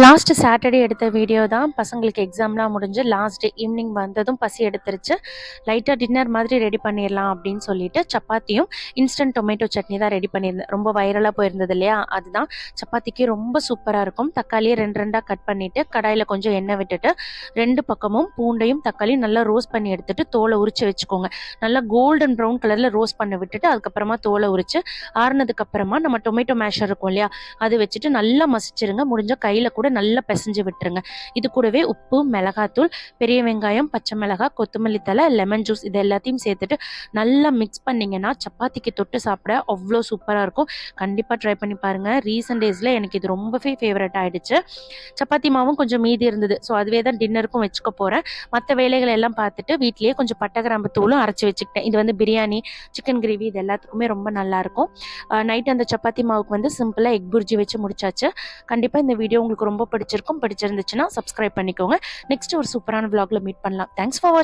Last Saturday எடுத்த video தான். பசங்களுக்கு எக்ஸாம்லாம் முடிஞ்சு லாஸ்ட் டே ஈவினிங் வந்ததும் பசி எடுத்துருச்சு. லைட்டாக டின்னர் மாதிரி ரெடி பண்ணிடலாம் அப்படின்னு சொல்லிட்டு சப்பாத்தியும் இன்ஸ்டன்ட் டொமேட்டோ சட்னி தான் ரெடி பண்ணியிருந்தேன். ரொம்ப வைரலாக போயிருந்தது இல்லையா, அதுதான். சப்பாத்திக்கு ரொம்ப சூப்பராக இருக்கும். தக்காளியை ரெண்டு ரெண்டாக கட் பண்ணிவிட்டு கடாயில் கொஞ்சம் எண்ணெய் விட்டுட்டு ரெண்டு பக்கமும் பூண்டையும் தக்காளியும் நல்லா ரோஸ்ட் பண்ணி எடுத்துட்டு தோலை உரிச்சு வச்சுக்கோங்க. நல்லா கோல்டன் ப்ரௌன் கலரில் ரோஸ்ட் பண்ணி விட்டுட்டு அதுக்கப்புறமா தோலை உரிச்சு ஆறுனதுக்கப்புறமா நம்ம டொமேட்டோ மேஷர் இருக்கும் இல்லையா, அது வச்சுட்டு நல்லா மசிச்சிருங்க. முடிஞ்ச கையில் கூட நல்லா பிசைஞ்சு விட்டுருங்க. இது கூடவே உப்பு, மிளகாத்தூள், பெரிய வெங்காயம், பச்சை மிளகாய், கொத்தமல்லி தழை, லெமன் ஜூஸ் இது எல்லாத்தையும் சேர்த்துட்டு நல்லா மிக்ஸ் பண்ணிங்கன்னா சப்பாத்திக்கு தொட்டு சாப்பிட அவ்வளோ சூப்பராக இருக்கும். கண்டிப்பாக ட்ரை பண்ணி பாருங்கள். ரீசெண்ட் டேஸில் எனக்கு இது ரொம்பவே ஃபேவரட் ஆகிடுச்சு. சப்பாத்தி மாவும் கொஞ்சம் மீதி இருந்தது. ஸோ அதுவே தான் டின்னருக்கும் வச்சுக்க போகிறேன். மற்ற வேலைகள் எல்லாம் பார்த்துட்டு வீட்லேயே கொஞ்சம் பட்டை கிராம்பு தூளும் அரைச்சி வச்சுக்கிட்டேன். இது வந்து பிரியாணி, சிக்கன் கிரேவி இது எல்லாத்துக்குமே ரொம்ப நல்லாயிருக்கும். நைட் அந்த சப்பாத்தி மாவுக்கு சிம்பிளாக எக் புர்ஜி வச்சு முடிச்சாச்சு. கண்டிப்பாக இந்த வீடியோ உங்களுக்கு ரொம்ப பிடிச்சிருந்துச்சுன்னா சப்ஸ்கிரைப் பண்ணிக்கோங்க. நெக்ஸ்ட் ஒரு சூப்பரான vlogல மீட் பண்ணலாம். தேங்க்ஸ் ஃபார் வாட்சிங்.